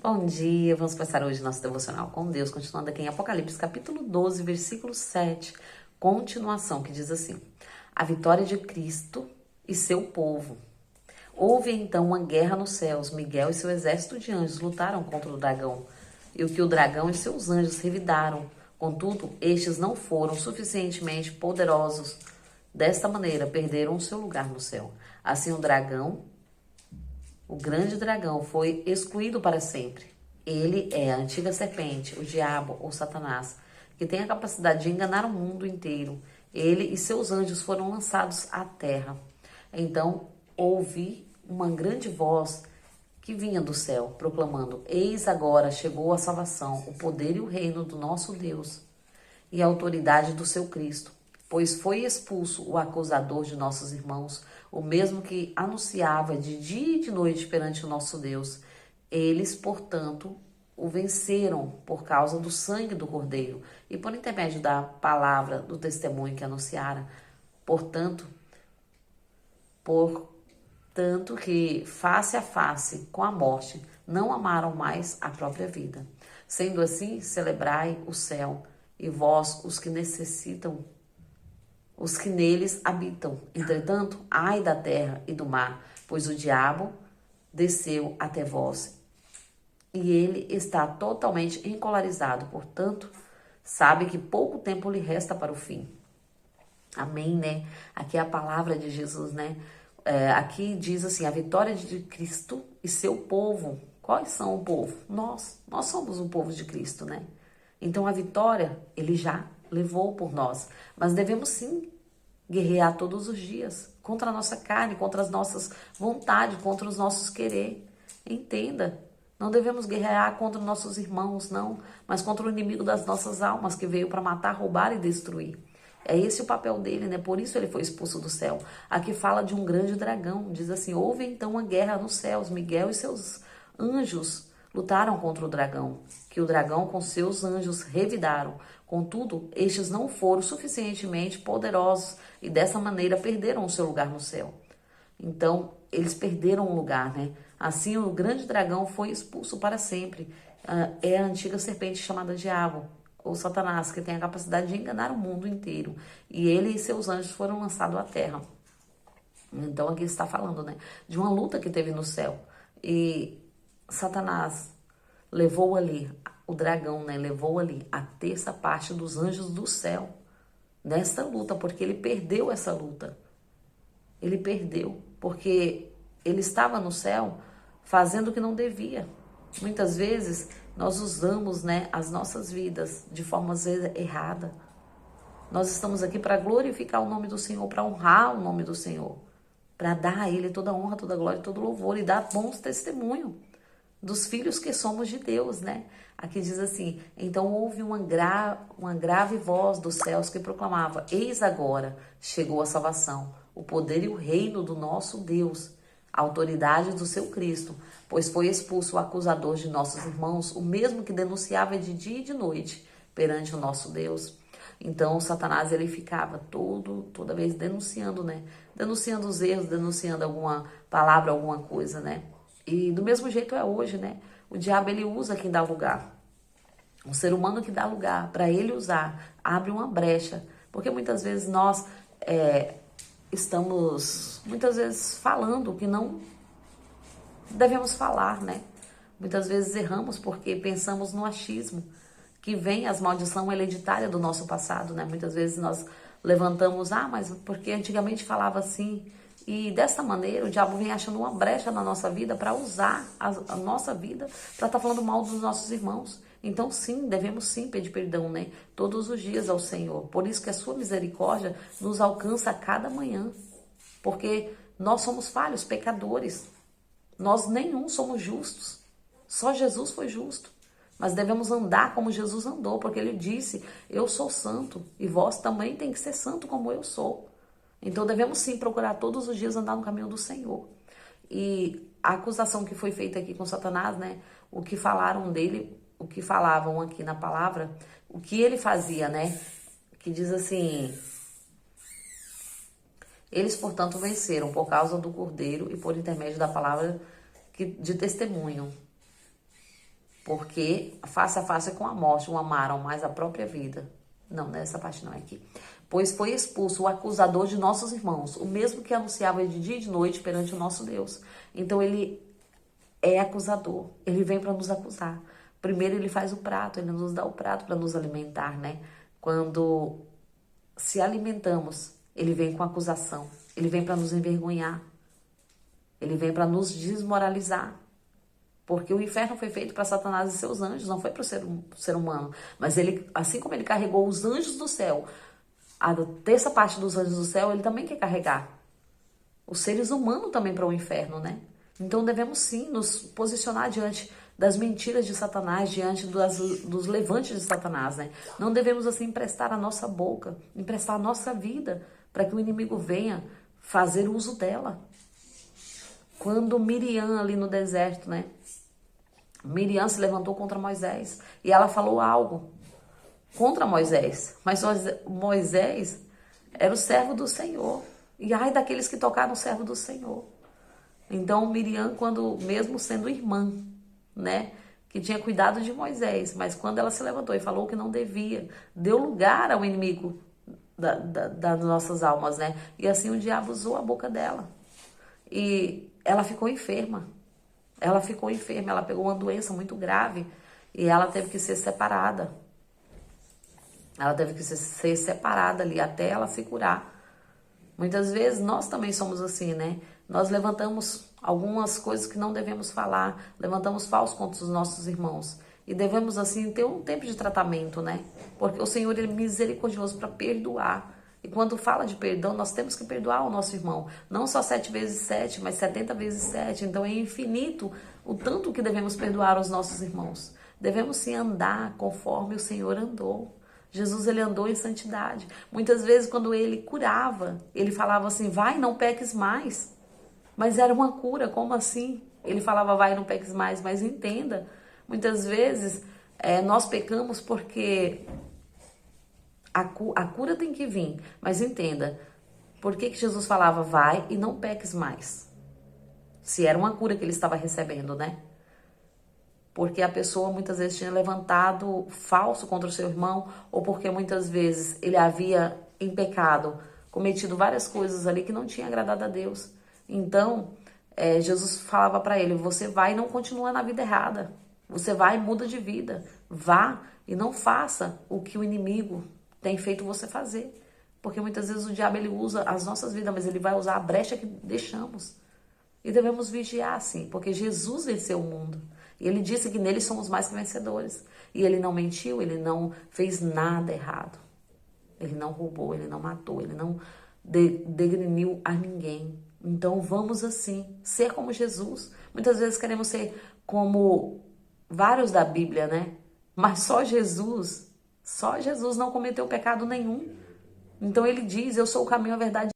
Bom dia, vamos começar hoje nosso devocional com Deus, continuando aqui em Apocalipse capítulo 12, versículo 7, continuação, que diz assim: a vitória de Cristo e seu povo. Houve então uma guerra nos céus, Miguel e seu exército de anjos lutaram contra o dragão, e o que o dragão e seus anjos revidaram, contudo, estes não foram suficientemente poderosos. Desta maneira, perderam o seu lugar no céu. Assim o grande dragão foi excluído para sempre. Ele é a antiga serpente, o diabo ou Satanás, que tem a capacidade de enganar o mundo inteiro. Ele e seus anjos foram lançados à terra. Então ouvi uma grande voz que vinha do céu, proclamando: Eis agora chegou a salvação, o poder e o reino do nosso Deus e a autoridade do seu Cristo, pois foi expulso o acusador de nossos irmãos, o mesmo que anunciava de dia e de noite perante o nosso Deus. Eles, portanto, o venceram por causa do sangue do Cordeiro e por intermédio da palavra do testemunho que anunciara. Portanto que face a face com a morte não amaram mais a própria vida. Sendo assim, celebrai o céu e vós, os que necessitam, os que neles habitam. Entretanto, ai da terra e do mar, pois o diabo desceu até vós, e ele está totalmente encolarizado. Portanto, sabe que pouco tempo lhe resta para o fim. Amém, né? Aqui é a palavra de Jesus, né? Aqui diz assim, a vitória de Cristo e seu povo. Quais são o povo? Nós somos o povo de Cristo, né? Então a vitória, ele já levou por nós. Mas devemos sim guerrear todos os dias contra a nossa carne, contra as nossas vontades, contra os nossos querer. Entenda, não devemos guerrear contra nossos irmãos, não, mas contra o inimigo das nossas almas, que veio para matar, roubar e destruir. É esse o papel dele, né? Por isso ele foi expulso do céu. Aqui fala de um grande dragão. Diz assim: houve então uma guerra nos céus. Miguel e seus anjos lutaram contra o dragão, que o dragão com seus anjos revidaram. Contudo, estes não foram suficientemente poderosos e dessa maneira perderam o seu lugar no céu. Então, eles perderam o lugar, né? Assim, o grande dragão foi expulso para sempre. É a antiga serpente chamada Diabo, ou Satanás, que tem a capacidade de enganar o mundo inteiro. E ele e seus anjos foram lançados à terra. Então, aqui está falando, né, de uma luta que teve no céu. E Satanás levou ali, o dragão, né, levou ali a terça parte dos anjos do céu nesta luta, porque ele perdeu essa luta. Ele perdeu, porque ele estava no céu fazendo o que não devia. Muitas vezes nós usamos, né, as nossas vidas de forma errada. Nós estamos aqui para glorificar o nome do Senhor, para honrar o nome do Senhor, para dar a Ele toda a honra, toda a glória, todo o louvor e dar bons testemunhos dos filhos que somos de Deus, né? Aqui diz assim: então houve uma grave voz dos céus que proclamava: eis agora chegou a salvação, o poder e o reino do nosso Deus, a autoridade do seu Cristo, pois foi expulso o acusador de nossos irmãos, o mesmo que denunciava de dia e de noite perante o nosso Deus. Então Satanás, ele ficava toda vez denunciando, né? Denunciando os erros, denunciando alguma palavra, alguma coisa, né? E do mesmo jeito é hoje, né? O diabo, ele usa quem dá lugar. Um ser humano que dá lugar para ele usar, abre uma brecha. Porque muitas vezes nós estamos, muitas vezes, falando o que não devemos falar, né? Muitas vezes erramos porque pensamos no achismo, que vem as maldição hereditária do nosso passado, né? Muitas vezes nós levantamos, mas porque antigamente falava assim. E dessa maneira o diabo vem achando uma brecha na nossa vida para usar a nossa vida para estar falando mal dos nossos irmãos. Então sim, devemos sim pedir perdão, né? Todos os dias ao Senhor. Por isso que a sua misericórdia nos alcança a cada manhã. Porque nós somos falhos, pecadores. Nós nenhum somos justos. Só Jesus foi justo. Mas devemos andar como Jesus andou, porque ele disse: eu sou santo e vós também tem que ser santo como eu sou. Então devemos sim procurar todos os dias andar no caminho do Senhor. E a acusação que foi feita aqui com Satanás, né? O que falaram dele, o que falavam aqui na palavra, o que ele fazia, né? Que diz assim: eles, portanto, venceram por causa do Cordeiro e por intermédio da palavra de testemunho. Porque face a face com a morte, o amaram mais a própria vida. Não, nessa parte não é aqui. Pois foi expulso o acusador de nossos irmãos, o mesmo que anunciava de dia e de noite perante o nosso Deus. Então ele é acusador, ele vem para nos acusar. Primeiro ele faz o prato, ele nos dá o prato para nos alimentar, né? Quando se alimentamos, ele vem com acusação, ele vem para nos envergonhar, ele vem para nos desmoralizar. Porque o inferno foi feito para Satanás e seus anjos, não foi para o ser humano. Mas ele, assim como ele carregou os anjos do céu, a terça parte dos anjos do céu, ele também quer carregar os seres humanos também para o inferno, né? Então devemos sim nos posicionar diante das mentiras de Satanás, diante dos levantes de Satanás, né? Não devemos assim emprestar a nossa boca, emprestar a nossa vida para que o inimigo venha fazer uso dela. Quando Miriam ali no deserto, né? Miriam se levantou contra Moisés e ela falou algo contra Moisés. Mas Moisés era o servo do Senhor. E ai daqueles que tocaram o servo do Senhor. Então Miriam, quando mesmo sendo irmã, né? Que tinha cuidado de Moisés, mas quando ela se levantou e falou que não devia, deu lugar ao inimigo das nossas almas, né? E assim o diabo usou a boca dela. E ela ficou enferma. Ela ficou enferma, ela pegou uma doença muito grave e ela teve que ser separada. Ela teve que ser separada ali até ela se curar. Muitas vezes nós também somos assim, né? Nós levantamos algumas coisas que não devemos falar, levantamos falsos contra os nossos irmãos. E devemos assim ter um tempo de tratamento, né? Porque o Senhor é misericordioso para perdoar. E quando fala de perdão, nós temos que perdoar o nosso irmão. Não só 7 vezes 7, mas 70 vezes 7. Então é infinito o tanto que devemos perdoar os nossos irmãos. Devemos sim andar conforme o Senhor andou. Jesus, ele andou em santidade. Muitas vezes quando ele curava, ele falava assim, vai, não peques mais. Mas era uma cura, como assim? Ele falava, vai, não peques mais, mas entenda. Muitas vezes nós pecamos porque a cura tem que vir, mas entenda, por que Jesus falava vai e não peques mais? Se era uma cura que ele estava recebendo, né? Porque a pessoa muitas vezes tinha levantado falso contra o seu irmão, ou porque muitas vezes ele havia em pecado, cometido várias coisas ali que não tinha agradado a Deus. Então, Jesus falava para ele, você vai e não continua na vida errada. Você vai e muda de vida. Vá e não faça o que o inimigo tem feito você fazer. Porque muitas vezes o diabo ele usa as nossas vidas, mas ele vai usar a brecha que deixamos. E devemos vigiar, sim, porque Jesus venceu o mundo. E ele disse que nele somos mais que vencedores. E ele não mentiu, ele não fez nada errado. Ele não roubou, ele não matou, ele não degriniu a ninguém. Então vamos assim, ser como Jesus. Muitas vezes queremos ser como vários da Bíblia, né? Mas só Jesus não cometeu pecado nenhum. Então ele diz, eu sou o caminho, a verdade